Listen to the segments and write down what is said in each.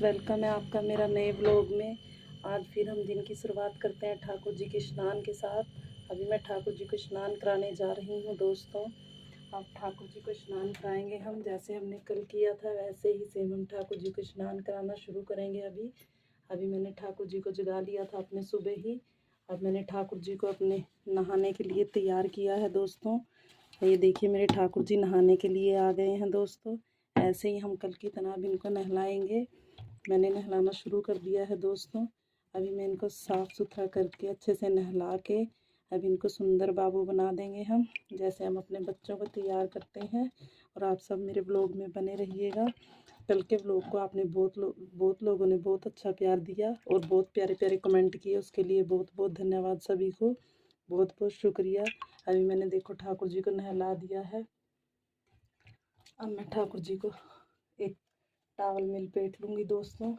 Welcome है आपका मेरा नए व्लॉग में। आज फिर हम दिन की शुरुआत करते हैं ठाकुर जी के स्नान के साथ। अभी मैं ठाकुर जी को स्नान कराने जा रही हूँ दोस्तों। अब ठाकुर जी को स्नान कराएंगे हम, जैसे हमने कल किया था वैसे ही सेम हम ठाकुर जी को स्नान कराना शुरू करेंगे। अभी मैंने ठाकुर जी को जगा लिया था अपने सुबह ही। अब मैंने ठाकुर जी को अपने नहाने के लिए तैयार किया है दोस्तों। ये देखिए मेरे ठाकुर जी नहाने के लिए आ गए हैं दोस्तों। ऐसे ही हम कल की तरह अब इनको नहलाएंगे। मैंने नहलाना शुरू कर दिया है दोस्तों। अभी मैं इनको साफ़ सुथरा करके अच्छे से नहला के अब इनको सुंदर बाबू बना देंगे हम, जैसे हम अपने बच्चों को तैयार करते हैं। और आप सब मेरे ब्लॉग में बने रहिएगा। कल के ब्लॉग को आपने बहुत लोगों ने बहुत अच्छा प्यार दिया और बहुत प्यारे प्यारे कमेंट किए, उसके लिए बहुत बहुत धन्यवाद सभी को, बहुत बहुत शुक्रिया। अभी मैंने देखो ठाकुर जी को नहला दिया है। अब मैं ठाकुर जी को एक टॉवल में लपेट लूँगी दोस्तों,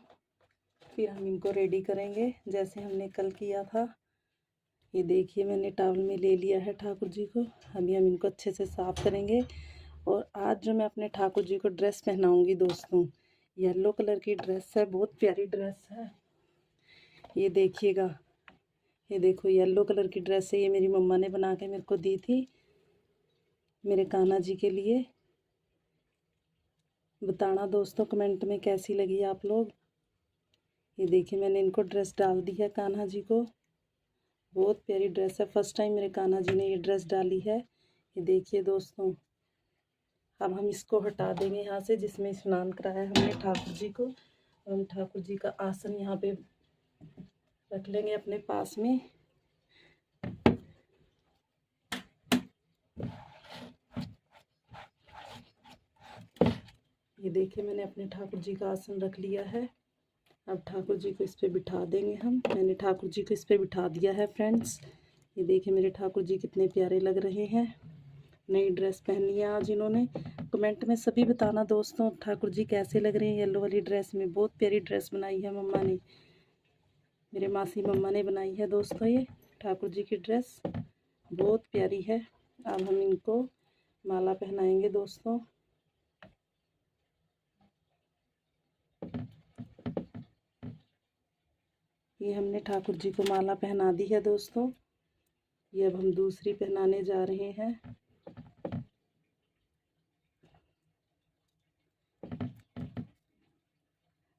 फिर हम इनको रेडी करेंगे जैसे हमने कल किया था। ये देखिए मैंने टॉवल में ले लिया है ठाकुर जी को। अभी हम इनको अच्छे से साफ़ करेंगे। और आज जो मैं अपने ठाकुर जी को ड्रेस पहनाऊंगी दोस्तों, येलो कलर की ड्रेस है, बहुत प्यारी ड्रेस है। ये देखिएगा, ये देखो येलो कलर की ड्रेस है। ये मेरी मम्मा ने बना के मेरे को दी थी मेरे कान्हा जी के लिए। बताना दोस्तों कमेंट में कैसी लगी आप लोग। ये देखिए मैंने इनको ड्रेस डाल दी है कान्हा जी को। बहुत प्यारी ड्रेस है, फर्स्ट टाइम मेरे कान्हा जी ने ये ड्रेस डाली है। ये देखिए दोस्तों, अब हम इसको हटा देंगे यहाँ से जिसमें स्नान कराया हमने ठाकुर जी को। हम ठाकुर जी का आसन यहाँ पे रख लेंगे अपने पास में। ये देखिए मैंने अपने ठाकुर जी का आसन रख लिया है। अब ठाकुर जी को इस पे बिठा देंगे हम। मैंने ठाकुर जी को इस पे बिठा दिया है फ्रेंड्स। ये देखिए मेरे ठाकुर जी कितने प्यारे लग रहे हैं। नई ड्रेस पहनी है आज इन्होंने। कमेंट में सभी बताना दोस्तों ठाकुर जी कैसे लग रहे हैं येलो वाली ड्रेस में। बहुत प्यारी ड्रेस बनाई है मम्मा ने, मेरे मासी मम्मा ने बनाई है दोस्तों। ये ठाकुर जी की ड्रेस बहुत प्यारी है। अब हम इनको माला पहनाएंगे दोस्तों। ये हमने ठाकुर जी को माला पहना दी है दोस्तों। ये अब हम दूसरी पहनाने जा रहे हैं।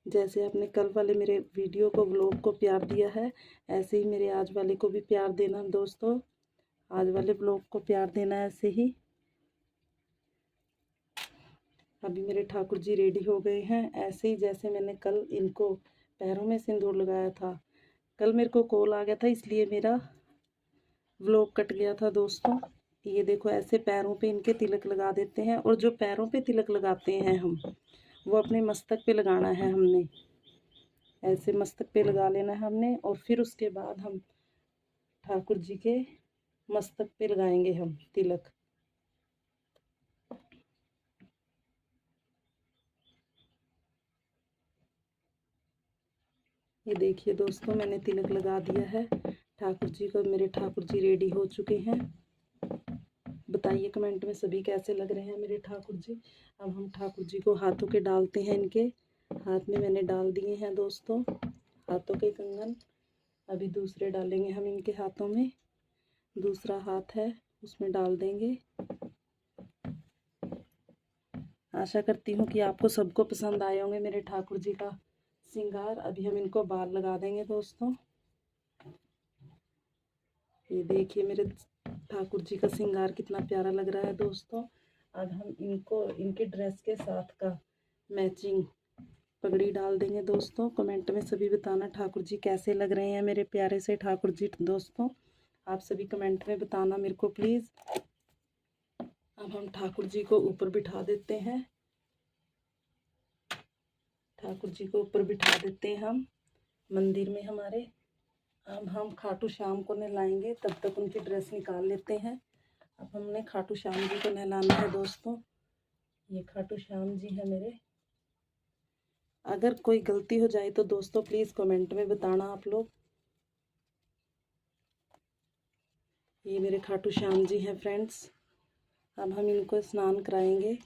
जैसे आपने कल वाले मेरे वीडियो को व्लॉग को प्यार दिया है, ऐसे ही मेरे आज वाले को भी प्यार देना दोस्तों। आज वाले व्लॉग को प्यार देना ऐसे ही। अभी मेरे ठाकुर जी रेडी हो गए हैं, ऐसे ही जैसे मैंने कल इनको पैरों में सिंदूर लगाया था। कल मेरे को कॉल आ गया था इसलिए मेरा व्लॉग कट गया था दोस्तों। ये देखो ऐसे पैरों पे इनके तिलक लगा देते हैं। और जो पैरों पे तिलक लगाते हैं हम, वो अपने मस्तक पे लगाना है हमने। ऐसे मस्तक पे लगा लेना है हमने, और फिर उसके बाद हम ठाकुर जी के मस्तक पे लगाएंगे हम तिलक। ये देखिए दोस्तों मैंने तिलक लगा दिया है ठाकुर जी को। मेरे ठाकुर जी रेडी हो चुके हैं। बताइए कमेंट में सभी कैसे लग रहे हैं मेरे ठाकुर जी। अब हम ठाकुर जी को हाथों के डालते हैं। इनके हाथ में मैंने डाल दिए हैं दोस्तों हाथों के कंगन। अभी दूसरे डालेंगे हम इनके हाथों में। दूसरा हाथ है उसमें डाल देंगे। आशा करती हूँ कि आपको सबको पसंद आए होंगे मेरे ठाकुर जी का श्रृंगार। अभी हम इनको बाल लगा देंगे दोस्तों। ये देखिए मेरे ठाकुर जी का श्रृंगार कितना प्यारा लग रहा है दोस्तों। अब हम इनको इनके ड्रेस के साथ का मैचिंग पगड़ी डाल देंगे दोस्तों। कमेंट में सभी बताना ठाकुर जी कैसे लग रहे हैं मेरे प्यारे से ठाकुर जी दोस्तों। आप सभी कमेंट में बताना मेरे को प्लीज़। अब हम ठाकुर जी को ऊपर बिठा देते हैं। ठाकुर जी को ऊपर बिठा देते हैं हम मंदिर में हमारे। अब हम खाटू श्याम को नहलाएंगे, तब तक उनकी ड्रेस निकाल लेते हैं। अब हमने खाटू श्याम जी को नहलाना है दोस्तों। ये खाटू श्याम जी है मेरे। अगर कोई गलती हो जाए तो दोस्तों प्लीज़ कमेंट में बताना आप लोग। ये मेरे खाटू श्याम जी हैं फ्रेंड्स। अब हम इनको स्नान कराएंगे।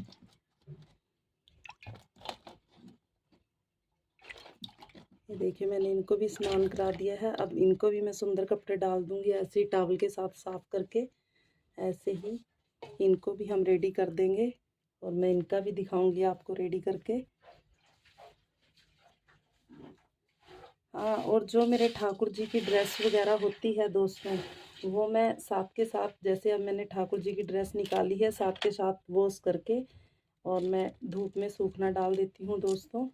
ये देखिए मैंने इनको भी स्नान करा दिया है। अब इनको भी मैं सुंदर कपड़े डाल दूँगी, ऐसे ही टॉवल के साथ साफ़ करके। ऐसे ही इनको भी हम रेडी कर देंगे और मैं इनका भी दिखाऊंगी आपको रेडी करके। हाँ, और जो मेरे ठाकुर जी की ड्रेस वगैरह होती है दोस्तों, वो मैं साथ के साथ, जैसे अब मैंने ठाकुर जी की ड्रेस निकाली है, साथ के साथ वॉश करके और मैं धूप में सूखना डाल देती हूँ दोस्तों।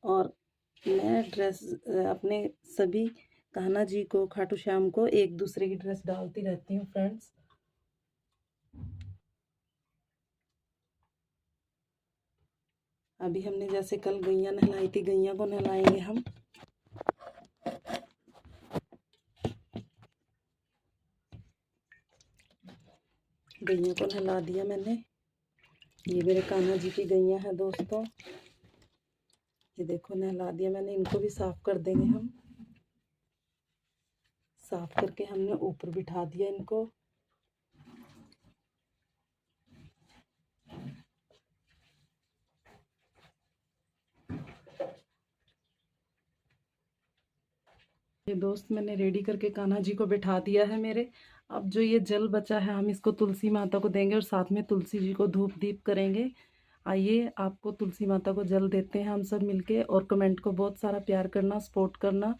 और मैं ड्रेस अपने सभी कान्हा जी को, खाटू श्याम को एक दूसरे की ड्रेस डालती रहती हूँ फ्रेंड्स। अभी हमने जैसे कल गैया नहलाई थी, गैया को नहलाएंगे हम। गैया को नहला दिया मैंने। ये मेरे कान्हा जी की गैया है दोस्तों। ये देखो नहला दिया मैंने। इनको भी साफ कर देंगे हम। साफ करके हमने ऊपर बिठा दिया इनको। ये दोस्त मैंने रेडी करके कान्हा जी को बिठा दिया है मेरे। अब जो ये जल बचा है हम इसको तुलसी माता को देंगे और साथ में तुलसी जी को धूप दीप करेंगे। आइए आपको तुलसी माता को जल देते हैं हम सब मिलके, और कमेंट को बहुत सारा प्यार करना, सपोर्ट करना।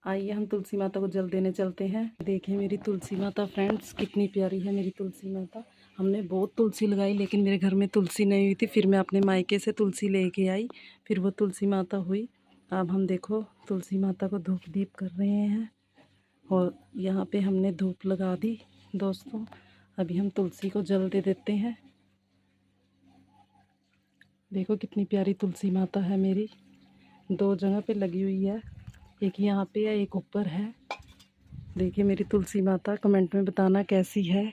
आइए हम तुलसी माता को जल देने चलते हैं। देखिए मेरी तुलसी माता फ्रेंड्स, कितनी प्यारी है मेरी तुलसी माता। हमने बहुत तुलसी लगाई लेकिन मेरे घर में तुलसी नहीं हुई थी। फिर मैं अपने मायके से तुलसी लेके आई, फिर वो तुलसी माता हुई। अब हम देखो तुलसी माता को धूप दीप कर रहे हैं और यहाँ पे हमने धूप लगा दी दोस्तों। अभी हम तुलसी को जल दे देते हैं। देखो कितनी प्यारी तुलसी माता है मेरी। 2 जगह पे लगी हुई है, एक यहाँ पे है, एक ऊपर है। देखिए मेरी तुलसी माता, कमेंट में बताना कैसी है।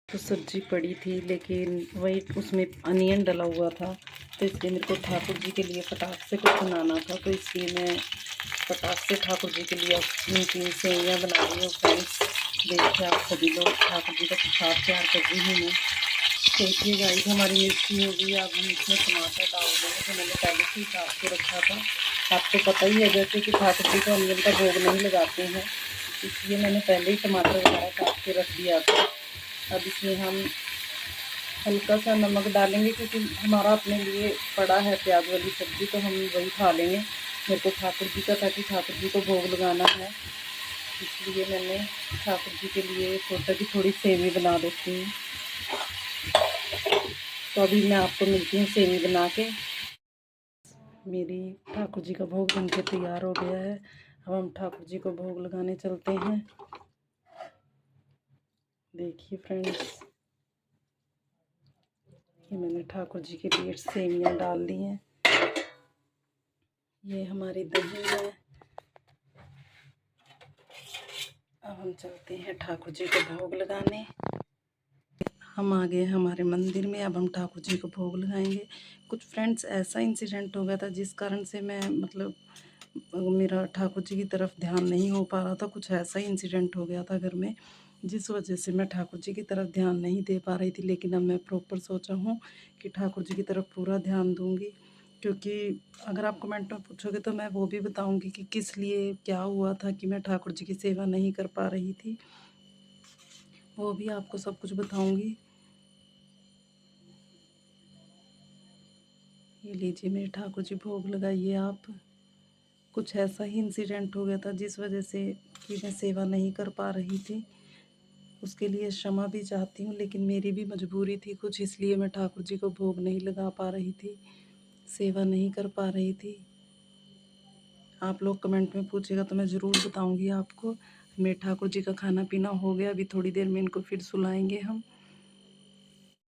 तो सब्जी पड़ी थी लेकिन वही उसमें अनियन डला हुआ था, तो इसलिए मेरे को ठाकुर जी के लिए फटाक से कुछ बनाना था, तो इसलिए मैं फटाक से ठाकुर जी के लिए नमकीन सेवइयाँ बना रही हूँ फ्रेंड्स। देखिए आप सभी लोग, ठाकुर जी का प्रसाद तैयार कर रही हूँ मैं। देखिए गाइस हमारी मिर्ची होगी। अब हम इसमें टमाटर डाल देंगे, जो मैंने पहले से ही काट के रखा था। आपको पता ही है जैसे कि ठाकुर जी को अनियन का भोग नहीं लगाते हैं, इसलिए मैंने पहले ही टमाटर वगैरह काट के रख दिया था। अब इसमें हम हल्का सा नमक डालेंगे, क्योंकि हमारा अपने लिए पड़ा है प्याज वाली सब्ज़ी, तो हम वही खा लेंगे। मेरे को ठाकुर जी का था कि ठाकुर जी को भोग लगाना है, इसलिए मैंने ठाकुर जी के लिए सोचा कि थोड़ी सेवी बना देती हूँ। तो अभी मैं आपको मिलती हूँ सेवी बना के। मेरी ठाकुर जी का भोग बनके तैयार हो गया है। अब हम ठाकुर जी को भोग लगाने चलते हैं। देखिए फ्रेंड्स, ये मैंने ठाकुर जी के लिए सेवियाँ डाल दी हैं। ये हमारी दही है। अब हम चलते हैं ठाकुर जी को भोग लगाने। हम आ गए हमारे मंदिर में। अब हम ठाकुर जी को भोग लगाएंगे। कुछ फ्रेंड्स ऐसा इंसिडेंट हो गया था जिस कारण से मैं मेरा ठाकुर जी की तरफ ध्यान नहीं हो पा रहा था। कुछ ऐसा ही इंसिडेंट हो गया था घर में, जिस वजह से मैं ठाकुर जी की तरफ ध्यान नहीं दे पा रही थी। लेकिन अब मैं प्रॉपर सोचा हूँ कि ठाकुर जी की तरफ पूरा ध्यान दूँगी, क्योंकि अगर आप कमेंट में पूछोगे तो मैं वो भी बताऊँगी कि किस लिए क्या हुआ था कि मैं ठाकुर जी की सेवा नहीं कर पा रही थी, वो भी आपको सब कुछ बताऊँगी। ये लीजिए मेरे ठाकुर जी भोग लगाइए आप। कुछ ऐसा ही इंसिडेंट हो गया था जिस वजह से कि मैं सेवा नहीं कर पा रही थी। उसके लिए क्षमा भी चाहती हूँ, लेकिन मेरी भी मजबूरी थी कुछ, इसलिए मैं ठाकुर जी को भोग नहीं लगा पा रही थी, सेवा नहीं कर पा रही थी। आप लोग कमेंट में पूछेगा तो मैं ज़रूर बताऊँगी आपको। मेरे ठाकुर जी का खाना पीना हो गया। अभी थोड़ी देर में इनको फिर सुलाएंगे हम।